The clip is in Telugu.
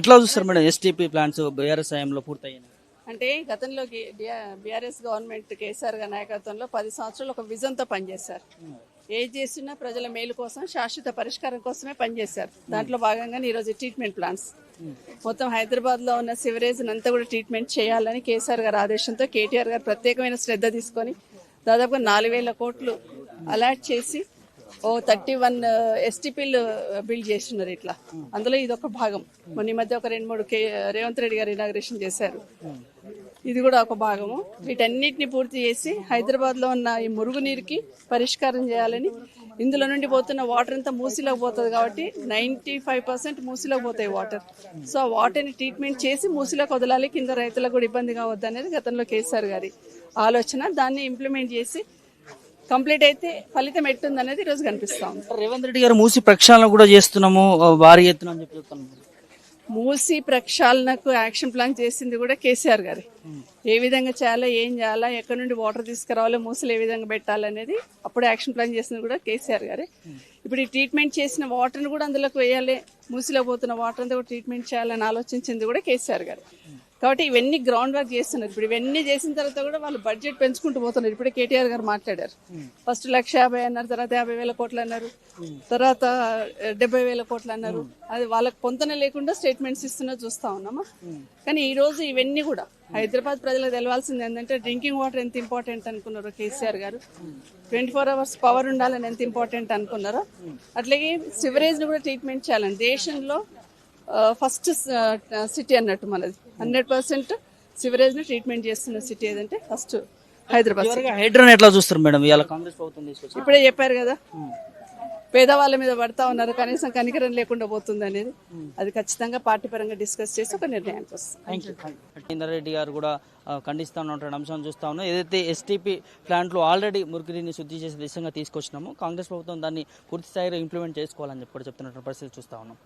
ఎట్లా చూస్తారు మేడం ఎస్టీపీ ప్లాంట్స్ బీఆర్ఎస్ హయాంలో పూర్తయ్యాయి? అంటే గతంలోకి బీఆర్ఎస్ గవర్నమెంట్ కేసీఆర్ గారి నాయకత్వంలో 10 సంవత్సరాలు ఒక విజన్తో పనిచేశారు. ఏది చేసినా ప్రజల మేలు కోసం, శాశ్వత పరిష్కారం కోసమే పనిచేశారు. దాంట్లో భాగంగానే ఈరోజు ట్రీట్మెంట్ ప్లాంట్స్ మొత్తం హైదరాబాద్లో ఉన్న సివరేజ్ అంతా కూడా ట్రీట్మెంట్ చేయాలని కేసీఆర్ గారి ఆదేశంతో కేటీఆర్ గారు ప్రత్యేకమైన శ్రద్ధ తీసుకొని దాదాపుగా 4,000 కోట్లు అలాట్ చేసి 31 ఎస్టీపీలు బిల్డ్ చేస్తున్నారు. ఇట్లా అందులో ఇది ఒక భాగం. మొన్న ఈ మధ్య ఒక 2-3 రేవంత్ రెడ్డి గారు ఇనాగ్రేషన్ చేశారు. ఇది కూడా ఒక భాగము. వీటన్నిటిని పూర్తి చేసి హైదరాబాద్లో ఉన్న ఈ మురుగునీరుకి పరిష్కారం చేయాలని, ఇందులో నుండి పోతున్న వాటర్ అంతా మూసీలోకి పోతుంది కాబట్టి 95% మూసీలోకి పోతాయి వాటర్. సో ఆ వాటర్ని ట్రీట్మెంట్ చేసి మూసీలోకి వదలాలి, కింద రైతులకు కూడా ఇబ్బంది కావద్దు అనేది గతంలో కేసీఆర్ గారి ఆలోచన. దాన్ని ఇంప్లిమెంట్ చేసి కంప్లీట్ అయితే ఫలితం ఎట్టుంది అనేది ఈరోజు కనిపిస్తా ఉంది. రేవంత్ రెడ్డి గారు మూసి ప్రక్షాళన కూడా చేస్తున్నాము భారీ ఎత్తున అని చెప్పి చెప్తాను. మూసి ప్రక్షాళనకు యాక్షన్ ప్లాన్ చేసింది కూడా కేసీఆర్ గారి. ఏ విధంగా చేయాలా, ఏం చేయాలా, ఎక్కడి నుండి వాటర్ తీసుకురావాలో, మూసలు ఏ విధంగా పెట్టాలనేది అప్పుడు యాక్షన్ ప్లాన్ చేసింది కూడా కేసీఆర్ గారి. ఇప్పుడు ఈ ట్రీట్మెంట్ చేసిన వాటర్ని కూడా అందులోకి వేయాలి, మూసిలో పోతున్న వాటర్ అంతా కూడా ట్రీట్మెంట్ చేయాలని ఆలోచించింది కూడా కేసీఆర్ గారు. కాబట్టి ఇవన్నీ గ్రౌండ్ వర్క్ చేస్తున్నారు. ఇప్పుడు ఇవన్నీ చేసిన తర్వాత కూడా వాళ్ళు బడ్జెట్ పెంచుకుంటూ పోతున్నారు. ఇప్పుడే కేటీఆర్ గారు మాట్లాడారు. ఫస్ట్ 1,50,000 అన్నారు, తర్వాత 50,000 కోట్లు అన్నారు, తర్వాత 70,000 కోట్లు అన్నారు. అది వాళ్ళకి పొంతన లేకుండా స్టేట్మెంట్స్ ఇస్తున్నా చూస్తా ఉన్నామా. కానీ ఈ రోజు ఇవన్నీ కూడా హైదరాబాద్ ప్రజలకు తెలవాల్సింది ఏంటంటే డ్రింకింగ్ వాటర్ ఎంత ఇంపార్టెంట్ అనుకున్నారో కేసీఆర్ గారు, 24 hours పవర్ ఉండాలని ఎంత ఇంపార్టెంట్ అనుకున్నారో, అట్లాగే సివరేజ్ ని కూడా ట్రీట్మెంట్ చేయాలని. దేశంలో ఫస్ట్ సిటీ అన్నట్టు మనది 100% సివరేజ్ ని ట్రీట్మెంట్ చేస్తున్న సిటీ ఏదంటే ఫస్ట్ హైదరాబాద్. హైడ్రాన్ ఎట్లా చూస్తారు మేడం ఇవాళ కాంగ్రెస్ ప్రభుత్వం తీసుకొచ్చి? ఇప్పుడే చెప్పారు కదా, పేదవాళ్ళ మీద పడతా ఉన్నారు, కనీసం కనికరం లేకుండా పోతుంది అనేది. అది ఖచ్చితంగా పార్టీ పరంగా డిస్కస్ చేసి ఒక నిర్ణయానికి వస్తుంది. రెడ్డి గారు కూడా ఖండిస్తా ఉన్నటువంటి అంశం చూస్తా ఉన్నాం. ఏదైతే ఎస్టీపీ ప్లాంట్లో ఆల్రెడీ మురికిని శుద్ధి చేసే దిశగా తీసుకొచ్చినామో కాంగ్రెస్ ప్రభుత్వం దాన్ని పూర్తి స్థాయిలో ఇంప్లిమెంట్ చేసుకోవాలని చెప్పి కూడా చెప్తున్నటువంటి పరిస్థితి చూస్తా ఉన్నాం.